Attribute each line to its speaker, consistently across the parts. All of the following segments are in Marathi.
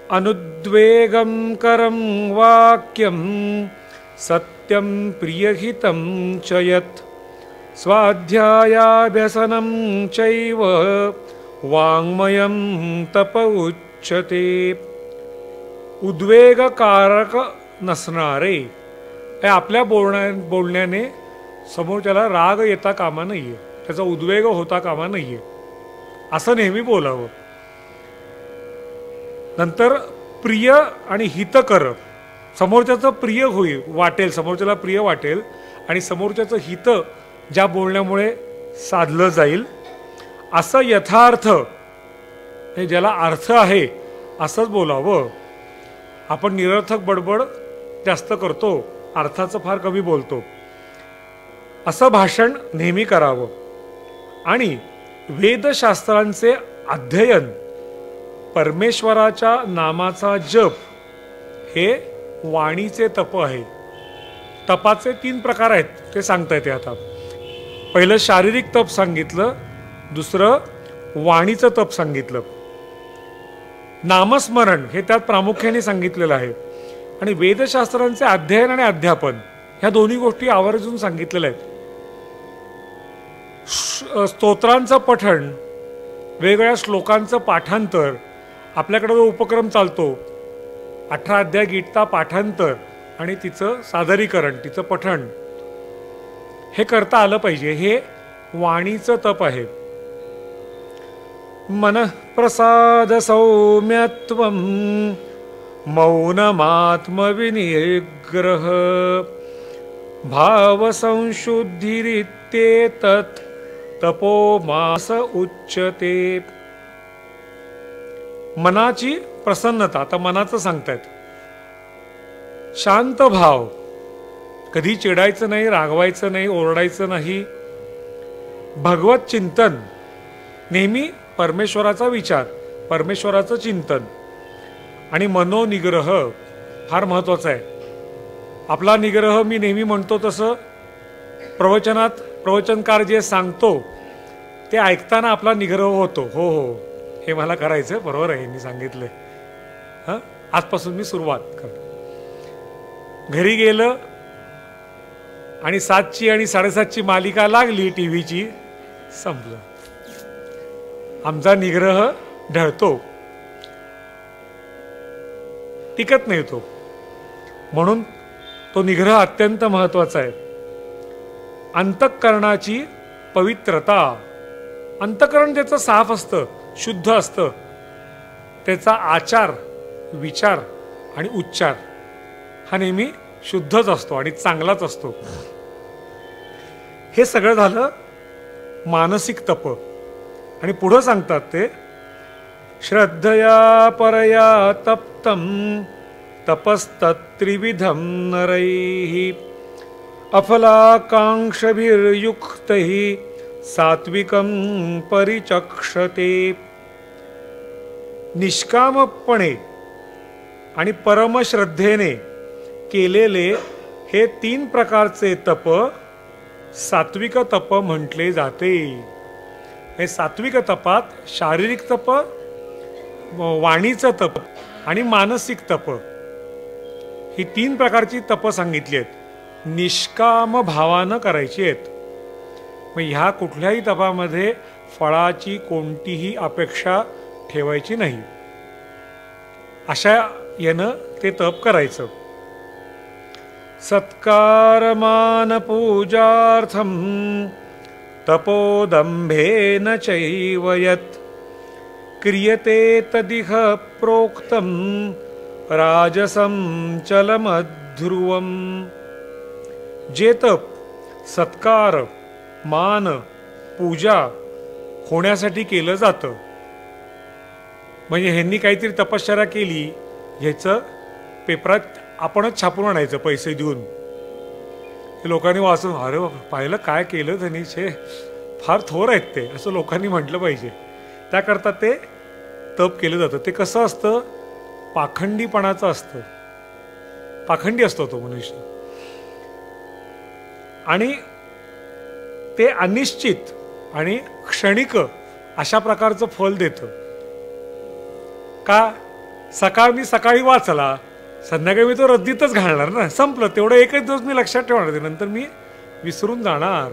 Speaker 1: अनुद्वेगं करं वाक्यं सत्यं प्रियहितं च यत् स्वाध्यायाभ्यसनं चैव वाङ्मयं तप उच्यते. उद्वेगकारक नसणारे, आपल्या बोलण्याने समोरच्याला राग येता कामा नये, त्याचा उद्वेग होता कामा नये, असं नेहमी बोलावं. नंतर प्रिय आणि हितकर, समोरच्याचं प्रिय होईल वाटेल, समोरच्याला प्रिय वाटेल आणि समोरच्याचं हित ज्या बोलण्यामुळे साधलं जाईल असं यथार्थ, हे ज्याला अर्थ आहे असंच बोलावं. आपण निरर्थक बडबड जास्त करतो, अर्थाचं फार कमी बोलतो, असं भाषण नेहमी करावं. आणि वेदशास्त्रांचे अध्ययन, परमेश्वराच्या नामाचा जप हे वाणीचे तप आहे. तपाचे 3 प्रकार आहेत, ते सांगता येते आता. पहिलं शारीरिक तप सांगितलं, दुसरं वाणीचं तप सांगितलं, नामस्मरण हे त्यात प्रामुख्याने सांगितलेलं आहे. आणि वेदशास्त्रांचे अध्ययन आणि अध्यापन ह्या दोन्ही गोष्टी आवर्जून सांगितलेल्या आहेत. स्तोत्रांचं पठण, वेगवेगळ्या श्लोकांचं पाठांतर, आपल्याकडे जो उपक्रम चालतो 18 अध्याय गीता पाठांतर आणि तिचं सादरीकरण, तिचं पठण, हे करता आलं पाहिजे. हे वाणीचं तप आहे. मनःप्रसाद सौम्यत्वं मौनमात्मविनिग्रह भावसंशुद्धिरित्येतत् तपोमास उच्यते. मनाची प्रसन्नता, आता मनाचं सांगतायत. शांत भाव, कधी चिडायचं नाही, रागवायचं नाही, ओरडायचं नाही. भगवत चिंतन, नेहमी परमेश्वराचा विचार, परमेश्वराचं चिंतन. आणि मनोनिग्रह फार महत्वाचा आहे. आपला निग्रह मी नेहमी म्हणतो तसं प्रवचनात प्रवचनकार जे सांगतो ते ऐकताना आपला निग्रह होतो. हो हो, हे मला करायचं, बरोबर आहे, यांनी सांगितलंय, हां, आजपासून मी सुरुवात करतो. घरी गेलं आणि 7ची आणि 7:30ची मालिका लागली टीव्हीची, संपलं, आमचा निग्रह ढळतो, टिकत नाही तो. म्हणून तो निग्रह अत्यंत महत्वाचा आहे. अंतःकरणाची पवित्रता, अंतःकरण ज्याचं साफ असतं, शुद्ध असतं, त्याचा आचार, विचार आणि उच्चार हा नेहमी शुद्धच असतो आणि चांगलाच असतो. हे सगळं झालं मानसिक तप. आणि पुढं सांगतात ते, श्रद्धया परया तप्तं तपस्तत्त्रिविधं नरैः अफलाकांक्षभिर्युक्तैः सात्विकं परिचक्षते. निष्कामपणे आणि परमश्रद्धेने केलेले हे 3 प्रकारचे तप सात्विक तप म्हटले जाते. हे सात्विक तपात शारीरिक तप, वाणीचं तप आणि मानसिक तप ही 3 प्रकारची तप सांगितली आहेत. निष्काम भावानं करायची आहेत. मग ह्या कुठल्याही तपामध्ये फळाची कोणतीही अपेक्षा ठेवायची नाही. अशा यानं ते तप करायचं. सत्कारमान पूजार्थं तपोदंभेन चैव यत् क्रियते तदिह प्रोक्तं राजसं चलमध्रुवम्. जे तप सत्कार, मान, पूजा होण्यासाठी केलं जातं, म्हणजे ह्यांनी काहीतरी तपश्चर्या केली, ह्याचं पेपरात आपणच छापून आणायचं पैसे देऊन. लोकांनी वाचून, अरे पाहिलं काय केलं त्यांनी, छे फार थोर आहेत ते, असं लोकांनी म्हटलं पाहिजे. त्याकरता ते तप केलं जातं. ते कसं असतं, पाखंडीपणाचं असतं, पाखंडी असतो तो मनुष्य. आणि ते अनिश्चित आणि क्षणिक अशा प्रकारचं फल देतं. का सकाळ मी सकाळी वाचला, संध्याकाळी मी तो रद्दीतच घालणार ना, संपलं. तेवढं एकच दिवस मी लक्षात ठेवणार, ते नंतर मी विसरून जाणार.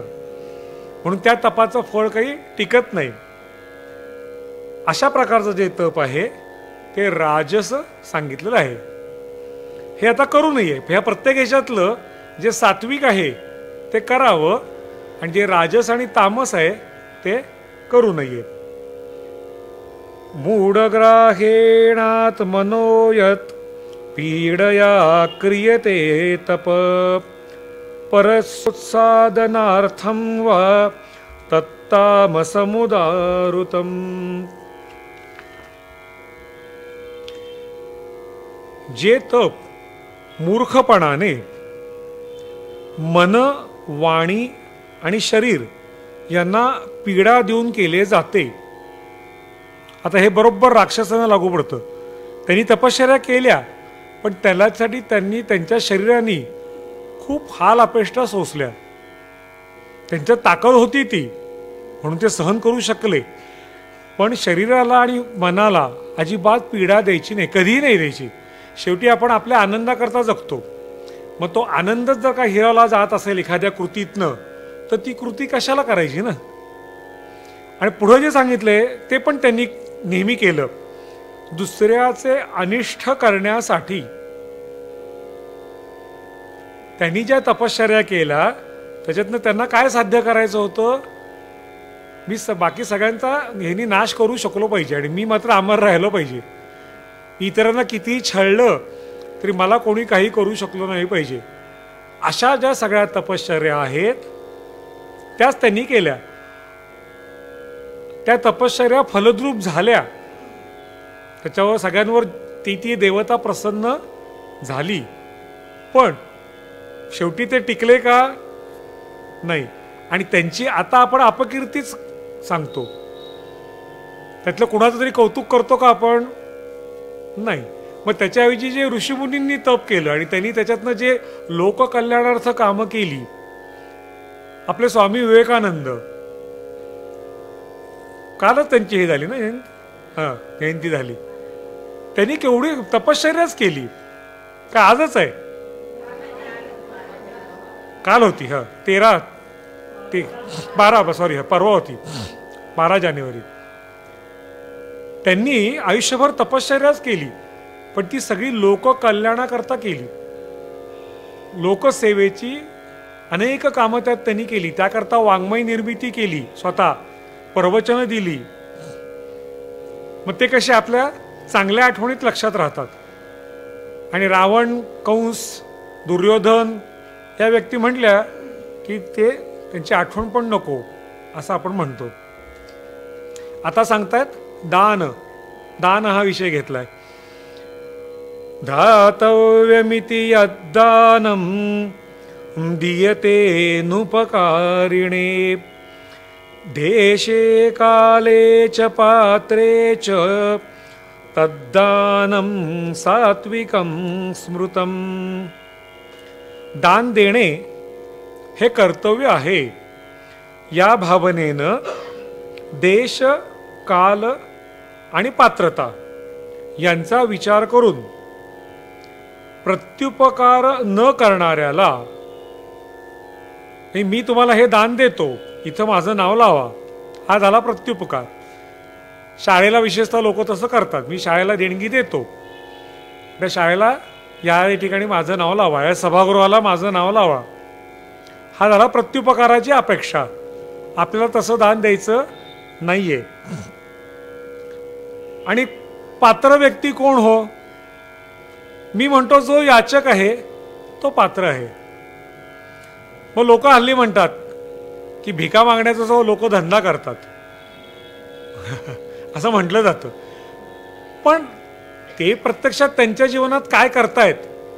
Speaker 1: म्हणून त्या तपाचं फळ काही टिकत नाही. अशा प्रकारचं जे तप आहे ते राजस सांगितलेलं आहे. हे आता करू नये. ह्या प्रत्येक ह्याच्यातलं जे सात्विक आहे ते करावं, आणि जे राजस आणि तामस आहे ते करू नये. मूढग्राहेणात मनोयत पीडया क्रियते तप परसोत्सादनार्थं वा तत्तामसमुदारुतम. जे तप मूर्खपणाने मन, वाणी आणि शरीर यांना पीडा देऊन केले जाते. आता हे बरोबर राक्षसांना लागू पडतं. त्यांनी तपश्चर्या केल्या, पण त्यासाठी त्यांनी त्यांच्या शरीराने खूप हाल अपेष्टा सोसल्या. त्यांच्यात ताकद होती ती, म्हणून ते सहन करू शकले. पण शरीराला आणि मनाला अजिबात पीडा द्यायची नाही, कधीही नाही द्यायची. शेवटी आपण आपल्या आनंदाकरता जगतो. मग तो आनंदच जर का हिरावला जात असेल एखाद्या कृतीतनं, तर ती कृती कशाला करायची ना. आणि पुढे जे सांगितलंय ते पण त्यांनी नेहमी केलं. दुसऱ्याचे अनिष्ट करण्यासाठी त्यांनी ज्या तपश्चर्या केल्या त्याच्यातनं त्यांना काय साध्य करायचं होतं, मी बाकी सगळ्यांचा ह्यांनी नाश करू शकलो पाहिजे आणि मी मात्र अमर राहिलो पाहिजे. इतरांना कितीही छळलं तरी मला कोणी काही करू शकलो नाही पाहिजे. अशा ज्या सगळ्या तपश्चर्या आहेत त्याच त्यांनी केल्या. त्या तपश्चर्या फलद्रूप झाल्या, त्याच्यावर सगळ्यांवर ती देवता प्रसन्न झाली. पण शेवटी ते टिकले का नाही. आणि त्यांची आता आपण अपकीर्तीच सांगतो. त्यातलं कुणाचं तरी कौतुक करतो का आपण? नाही. मग त्याच्याऐवजी जे ऋषीमुनींनी तप केलं आणि त्यांनी त्याच्यातनं जे लोककल्याणार्थ कामं केली, आपले स्वामी विवेकानंद, कालच त्यांची हे झाली ना जयंती झाली. त्यांनी केवढी तपश्चर्याच केली. का आजच आहे? काल होती. 12 परवा होती, 12 जानेवारी. त्यांनी आयुष्यभर तपश्चर्याच केली, पण ती सगळी लोककल्याणाकरता केली. लोकसेवेची अनेक कामं त्यात त्यांनी केली. त्याकरता वाङ्मय निर्मिती केली, स्वतः प्रवचनं दिली. मग ते कसे आपल्या चांगल्या आठवणीत लक्षात राहतात. आणि रावण, कंस, दुर्योधन या व्यक्ती म्हटल्या की ते त्यांची आठवण पण नको असं आपण म्हणतो. आता सांगतायत दान. दान हा विषय घेतलाय. दातव्यमिति यद्दानं दीयते नुपकारिणे देशे काले च पात्रे च तद्दानं सात्विकं स्मृतं. दान देणे हे कर्तव्य आहे. या भावनेनं देश, काल आणि पात्रता यांचा विचार करून प्रत्युपकार न करणाऱ्याला, मी तुम्हाला हे दान देतो, इथं माझं नाव लावा, हा झाला प्रत्युपकार. शाळेला विशेषतः लोक तसं करतात. मी शाळेला देणगी देतो, त्या शाळेला या ठिकाणी माझं नाव लावा, या सभागृहाला माझं नाव लावा, हा झाला प्रत्युपकाराची अपेक्षा. आपल्याला तसं दान द्यायचं नाहीये. आणि पात्र व्यक्ती कोण हो? मी म्हणतो जो याचक आहे तो पात्र आहे. मग लोक हल्ली म्हणतात की भिका मागण्याचा जो लोक धंदा करतात असं म्हटलं जातं. पण ते प्रत्यक्षात त्यांच्या जीवनात काय करतायत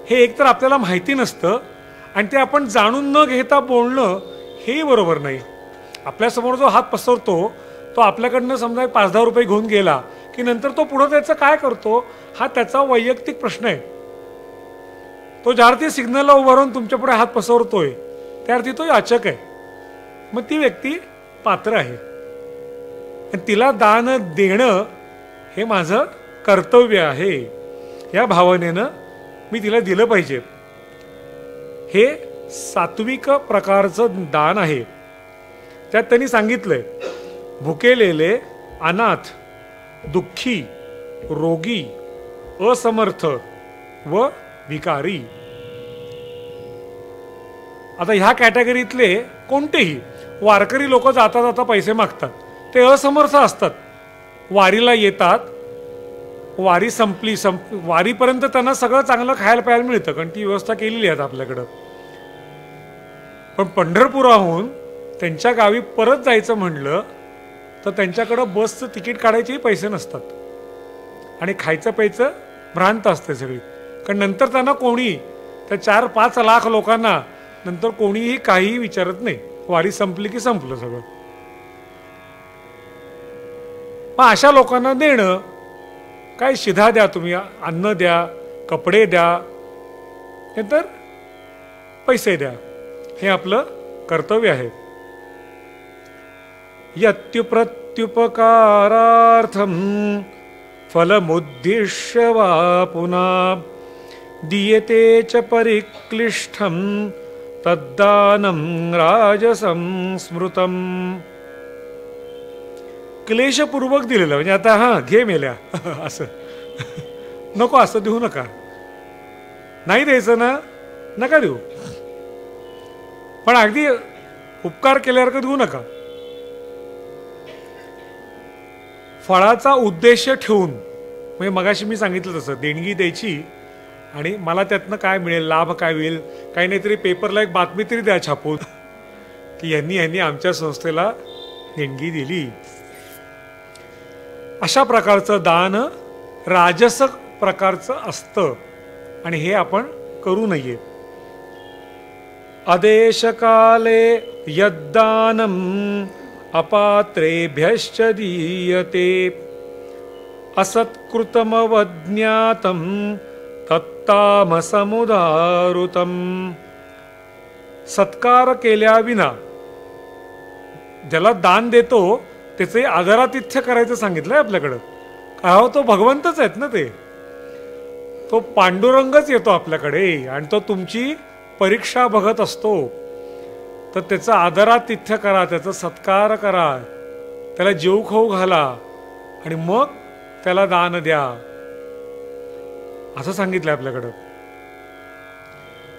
Speaker 1: हे एकतर आपल्याला माहिती नसतं, आणि ते आपण जाणून न घेता बोलणं हेही बरोबर नाही. आपल्यासमोर जो हात पसरतो तो आपल्याकडनं समजा 5-10 रुपये घेऊन गेला की नंतर तो पुढं त्याचं काय करतो हा त्याचा वैयक्तिक प्रश्न आहे. तो ज्या अर्थी सिग्नलला उभा राहून तुमच्या पुढे हात पसरतोय त्या अर्थी तो याचक आहे. मग ती व्यक्ती पात्र आहे. तिला दान देणं हे माझं कर्तव्य आहे. या भावनेनं मी तिला दिलं पाहिजे. हे सात्विक प्रकारचं दान आहे. त्यात त्यांनी सांगितलंय, भुकेलेले, अनाथ, दुःखी, रोगी, असमर्थ व भिकारी. आता ह्या कॅटेगरीतले कोणतेही वारकरी लोक जाता जाता पैसे मागतात, ते असमर्थ असतात. वारीला येतात, वारी संपली वारीपर्यंत त्यांना सगळं चांगलं खायला प्यायला मिळतं, कारण ती व्यवस्था केलेली आहे आपल्याकडं. पण पंढरपुराहून त्यांच्या गावी परत जायचं म्हणलं तर त्यांच्याकडं बसचं तिकीट काढायचेही पैसे नसतात आणि खायचं प्यायचं भ्रांत असते सगळी. कारण नंतर त्यांना कोणी, त्या 4-5 लाख लोकांना नंतर कोणीही काहीही विचारत नाही. वारी संपली की संपलं सगळं. मग अशा लोकांना देणं काय, शिधा द्या तुम्ही, अन्न द्या, कपडे द्या, नंतर पैसे द्या, हे आपलं कर्तव्य आहे. यत्युप्रत्युपकारार्थं फलमुद्दिश्य वा पुनः दीयते च परिक्लिष्टं तद्दानं राजसं स्मृतं. क्लेशपूर्वक दिलेलं, म्हणजे आता हा घे मेल्या असं नको, असं देऊ नका. नाही द्यायचं ना, नका देऊ. पण अगदी उपकार केल्यासारखं देऊ नका. फळाचा उद्देश ठेवून, म्हणजे मगाशी मी सांगितलं तसं, देणगी द्यायची आणि मला त्यातनं काय मिळेल, लाभ काय होईल, काही नाहीतरी पेपरला एक बातमी तरी द्या छापून की यांनी आमच्या संस्थेला देणगी दिली. अशा प्रकारचं दान राजस प्रकारचं असतं आणि हे आपण करू नये. आदेशकाले यद्दानम अपात्रेभ्यश्च दीयते असत्कृतमवज्ञातं तत्तामसमुदारुतं. सत्कार केल्याविना ज्याला दान देतो त्याचे आदरातिथ्य करायचं सांगितलंय आपल्याकडं. काय तो भगवंतच आहेत ना, तो पांडुरंगच येतो आपल्याकडे आणि तो तुमची परीक्षा बघत असतो. तर त्याचा आदरातिथ्य करा, त्याचा सत्कार करा, त्याला जेव खाऊ घाला आणि मग त्याला दान द्या, असं सांगितलंय आपल्याकडं.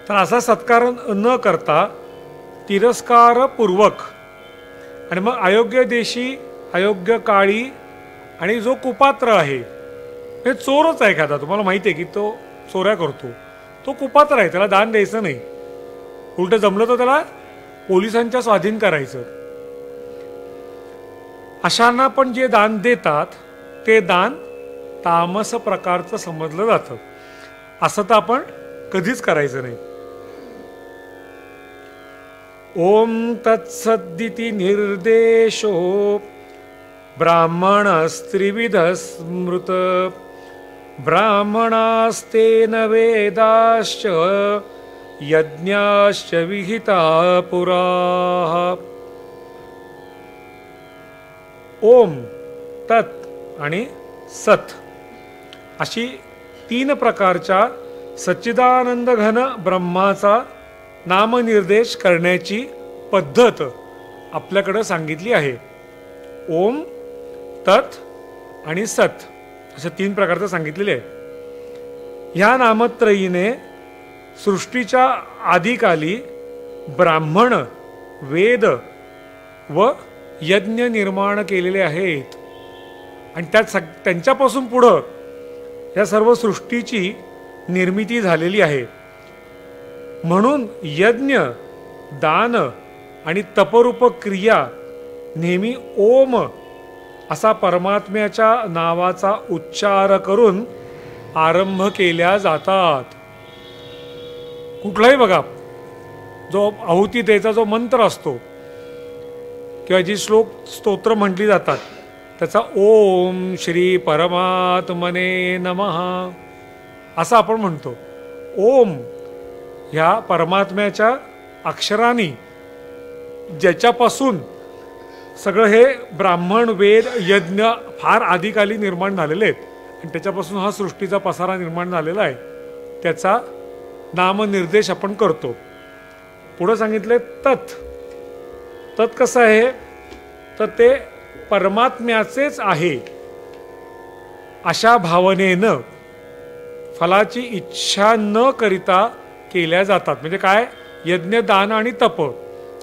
Speaker 1: तर असा सत्कार न करता तिरस्कारपूर्वक आणि मग अयोग्य देशी, अयोग्य काळी आणि जो कुपात्र आहे, हे चोरच आहे एखादा, तुम्हाला माहिती आहे की तो चोऱ्या करतो, तो कुपात्र आहे, त्याला दान द्यायचं नाही. उलट जमलं तर त्याला पोलिसांच्या स्वाधीन करायचं. अशांना पण जे दान देतात ते दान तामस प्रकारचं समजलं जातं. असं तर आपण कधीच करायचं नाही. ओम तत्सदिति निर्देशो ब्राह्मणस्त्रिविध स्मृत ब्राह्मणास्तेन वेदाश्च यज्ञाश्च विहिता पुरा. ओम, तत् आणि सत अशी 3 प्रकारच्या सच्चिदानंद घन ब्रह्माचा नामनिर्देश करण्याची पद्धत आपल्याकडं सांगितली आहे. ओम, तत् आणि सत अशा 3 प्रकारचं सांगितलेले आहे. ह्या नामत्रयीने सृष्टीच्या आदिकाली ब्राह्मण, वेद व यज्ञ निर्माण केलेले आहेत आणि त्यांच्यापासून पुढं या सर्व सृष्टीची निर्मिती झालेली आहे. म्हणून यज्ञ, दान आणि तपरूप क्रिया नेहमी ओम असा परमात्म्याच्या नावाचा उच्चार करून आरंभ केल्या जातात. कुठलाही बघा, जो आहुती द्यायचा जो मंत्र असतो किंवा जी स्तोत्र म्हटली जातात त्याचा ओम श्री परमात्मने नमः असं आपण म्हणतो. ओम ह्या परमात्म्याच्या अक्षरांनी, ज्याच्यापासून सगळं हे ब्राह्मण, वेद, यज्ञ फार आदिकाली निर्माण झालेले आहेत, आणि त्याच्यापासून हा सृष्टीचा पसारा निर्माण झालेला आहे, त्याचा नामनिर्देश आपण करतो. पुढं सांगितलंय तत्. तत् कसं आहे, तर ते परमात्म्याचेच आहे अशा भावनेनं फलाची इच्छा न करिता केल्या जातात. म्हणजे काय, यज्ञ, दान आणि तप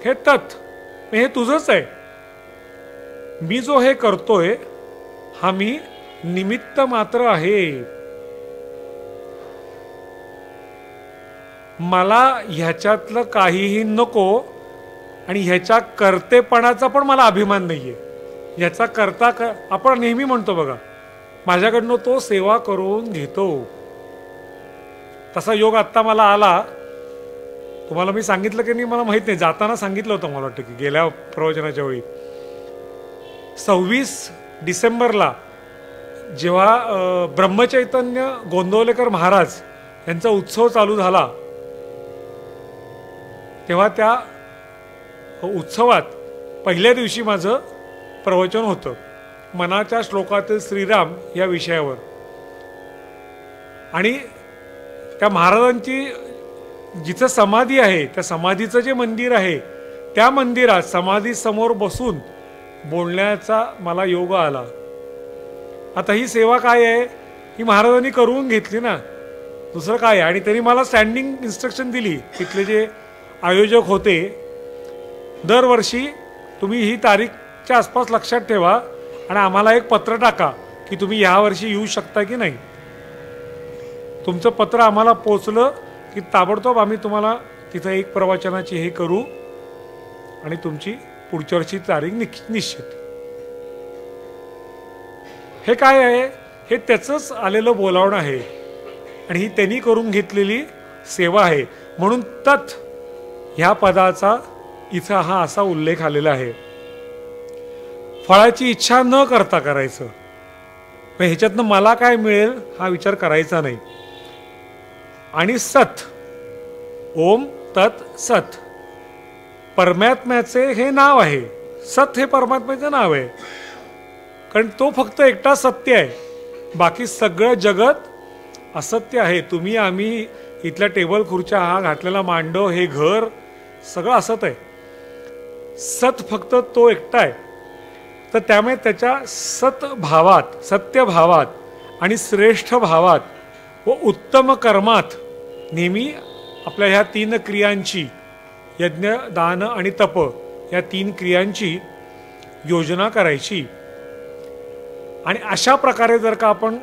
Speaker 1: हे तत्, हे तुझंच आहे. मी जो हे करतोय हा मी निमित्त मात्र आहे. मला ह्याच्यातलं काहीही नको आणि ह्याच्या कर्तेपणाचा पण मला अभिमान नाहीये. ह्याचा करता आपण नेहमी म्हणतो बघा, माझ्याकडनं तो सेवा करून घेतो. तसा योग आत्ता मला आला. तुम्हाला मी सांगितलं की नाही मला माहित नाही, जाताना सांगितलं होतं मला वाटतं की गेल्या प्रवचनाच्या वेळी. 26 डिसेंबरला जेव्हा ब्रह्मचैतन्य गोंदवलेकर महाराज यांचा उत्सव चालू झाला, तेव्हा त्या उत्सवात पहिल्या दिवशी माझं प्रवचन होतं मनाच्या श्लोकातील श्रीराम या विषयावर. आणि त्या महाराजांची जिथं समाधी आहे, त्या समाधीचं जे मंदिर आहे, त्या मंदिरात समाधीसमोर बसून बोलण्याचा मला योग आला. आता ही सेवा काय आहे, ही महाराजांनी करून घेतली ना, दुसरं काय आहे. आणि त्यांनी मला स्टँडिंग इन्स्ट्रक्शन दिली, तिथले जे आयोजक होते, दरवर्षी तुम्ही ही तारीखच्या आसपास लक्षात ठेवा आणि आम्हाला एक पत्र टाका की तुम्ही यावर्षी येऊ शकता की नाही. तुमचं पत्र आम्हाला पोचलं की ताबडतोब आम्ही तुम्हाला तिथं एक प्रवचनाची हे करू आणि तुमची पुढच्या वर्षी तारीख निश्चित. हे काय आहे, हे त्याचंच आलेलं बोलावणं आहे आणि ही त्यांनी करून घेतलेली सेवा आहे. म्हणून तत् ह्या पदाचा इथं हा असा उल्लेख आलेला आहे. फळाची इच्छा न करता करायचं, ह्याच्यातनं मला काय मिळेल हा विचार करायचा नाही. आणि सत, ओम तत् सत, परमात्म्याचे हे नाव आहे. सत हे परमात्म्याचं नाव आहे, कारण तो फक्त एकटा सत्य आहे, बाकी सगळं जगत असत्य आहे. तुम्ही आम्ही इथल्या टेबल खुर्च्या, हा घातलेला मांडव, हे घर सगळं असत आहे. सत फक्त तो एकटा आहे. तर त्यामुळे त्याच्या सतभावात, सत्यभावात आणि श्रेष्ठ भावात व उत्तम कर्मात नेहमी आपल्या ह्या 3 क्रियांची, यज्ञ, दान आणि तप, या 3 क्रियांची योजना करायची. आणि अशा प्रकारे जर का आपण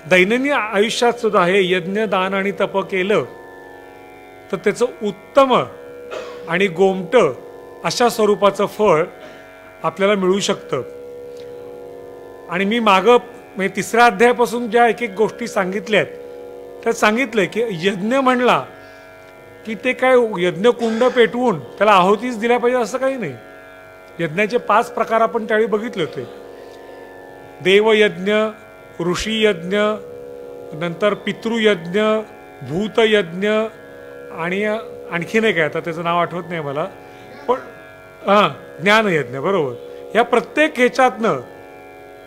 Speaker 1: दैनंदिन आयुष्यात सुद्धा हे यज्ञ, दान आणि तप केलं तर त्याचं उत्तम आणि गोमटं अशा स्वरूपाचं फळ आपल्याला मिळू शकतं. आणि मी मागं म्हणजे 3ऱ्या अध्यायापासून ज्या एक गोष्टी सांगितल्यात त्यात सांगितलंय की यज्ञ म्हणला की ते काय यज्ञ कुंड पेटवून त्याला आहुतीच दिल्या पाहिजे असं काही नाही. यज्ञाचे 5 प्रकार आपण त्यावेळी बघितले होते. देवयज्ञ, ऋषी यज्ञ, नंतर पितृयज्ञ, भूतयज्ञ आणि आणखीन एक आहे, आता त्याचं नाव आठवत नाही मला, पण ज्ञानयज्ञ, बरोबर. या प्रत्येक ह्याच्यातनं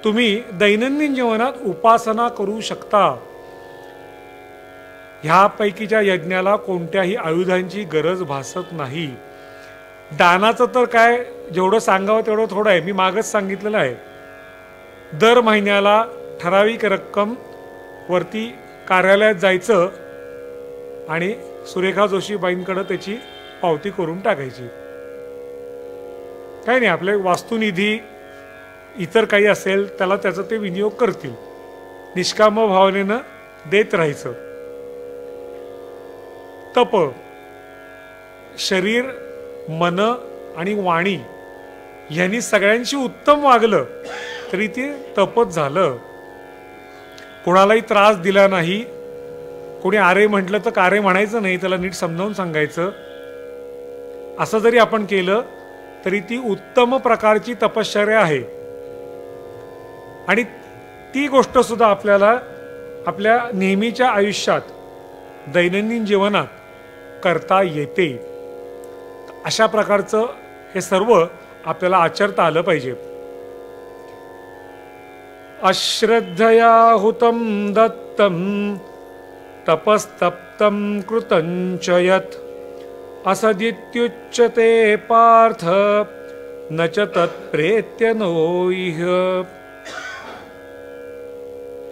Speaker 1: तुम्ही दैनंदिन जीवनात उपासना करू शकता. ह्यापैकीच्या यज्ञाला कोणत्याही आयुधांची गरज भासत नाही. दानाचं तर काय जेवढं सांगावं तेवढं थोडं आहे. मी मागच सांगितलेलं आहे, दर महिन्याला ठराविक रक्कम वरती कार्यालयात जायचं आणि सुरेखा जोशीबाईंकडे त्याची पावती करून टाकायची. काही नाही, आपले वास्तुनिधी इतर काही असेल त्याला त्याचा ते विनियोग करतील. निष्काम भावनेनं देत राहायचं. तप, शरीर, मन आणि वाणी यांनी सगळ्यांशी उत्तम वागलं तरी ते तपच झालं. कोणालाही त्रास दिला नाही. कोणी आरे म्हटलं तर कारे म्हणायचं नाही, त्याला नीट समजावून सांगायचं. असं जरी आपण केलं तरी ती उत्तम प्रकारची तपश्चर्या आहे. आणि ती गोष्ट सुद्धा आपल्याला आपल्या नेहमीच्या आयुष्यात, दैनंदिन जीवनात करता येते. अशा प्रकारचं हे सर्व आपल्याला आचरता आलं पाहिजे. अश्रद्धया हुतं दत्तं तपस्तप्तं कृतं च यत् असदित्युच्यते पार्थ न च तत्प्रेत्य नो इह.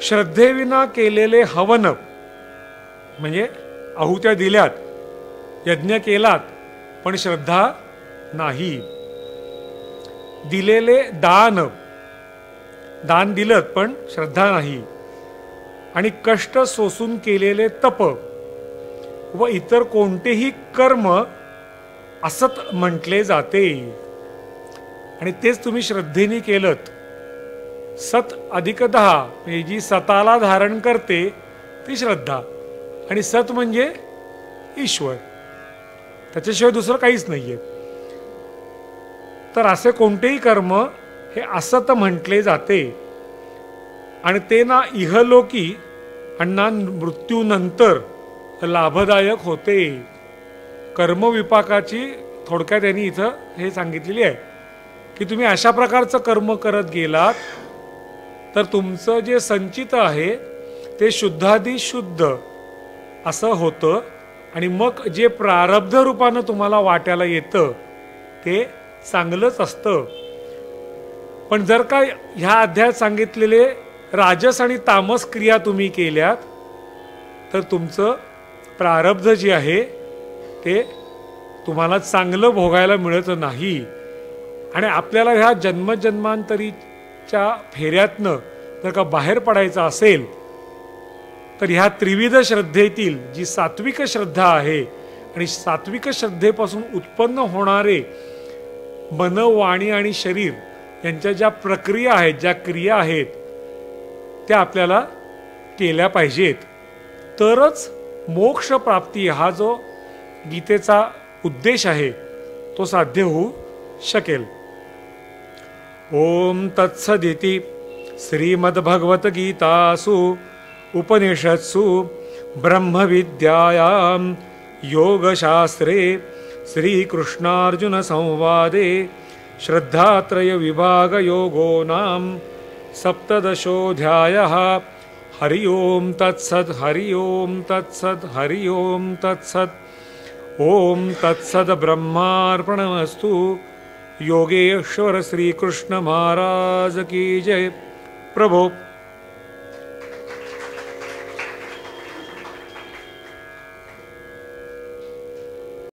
Speaker 1: श्रद्धेविना केलेले हवन म्हणजे आहुत्या दिल्यात, यज्ञ केलात, पण श्रद्धा नाही. दिलेले दान दिलं पण श्रद्धा नाही. आणि कष्ट सोसून केलेले तप व इतर कोणतेही कर्म असत म्हटले जाते. आणि तेच तुम्ही श्रद्धेने केलंत. सत अधिक 10 म्हणजे जी सताला धारण करते ती श्रद्धा. आणि सत म्हणजे ईश्वर, त्याच्याशिवाय दुसरं काहीच नाहीये. तर असे कोणतेही कर्म हे असत म्हटले जाते. आणि ते ना इहलोकी आणि ना मृत्यूनंतर लाभदायक होते. कर्मविपाकाची थोडक्यात यांनी इथं हे सांगितलेली आहे की तुम्ही अशा प्रकारचं कर्म करत गेलात तर तुमचं जे संचित आहे ते शुद्धादी शुद्ध असं होतं. आणि मग जे प्रारब्ध रूपानं तुम्हाला वाट्याला येतं ते चांगलंच असतं. पण जर का ह्या अध्यायात सांगितलेले राजस आणि तामस क्रिया तुम्ही केल्यात तर तुमचं प्रारब्ध जे आहे ते तुम्हाला चांगलं भोगायला मिळत नाही. आणि आपल्याला ह्या जन्मजन्मांतरीच्या फेऱ्यातनं जर का बाहेर पडायचं असेल तर ह्या त्रिविध श्रद्धेतील जी सात्विक श्रद्धा आहे आणि सात्विक श्रद्धेपासून उत्पन्न होणारे मन, वाणी आणि शरीर यांच्या ज्या प्रक्रिया आहेत, ज्या क्रिया आहेत त्या आपल्याला केल्या पाहिजेत. तरच मोक्ष प्राप्ती हा जो गीतेचा उद्देश आहे तो साध्य होऊ शकेल. ओम तत्सदिति श्रीमद्भगवद्गीतासु उपनिषत्सु ब्रह्मविद्यायां योगशास्त्रे श्रीकृष्णार्जुन संवादे श्रद्धात्रय विभाग योगो नाम 17 हरि ओम तत्सत् हरि ओम तत्सत् हरि ओम तत्सत्. ओम तत्सत् ब्रह्मार्पणमस्तु. योगेश्वर श्री कृष्ण महाराज की जय. प्रभो.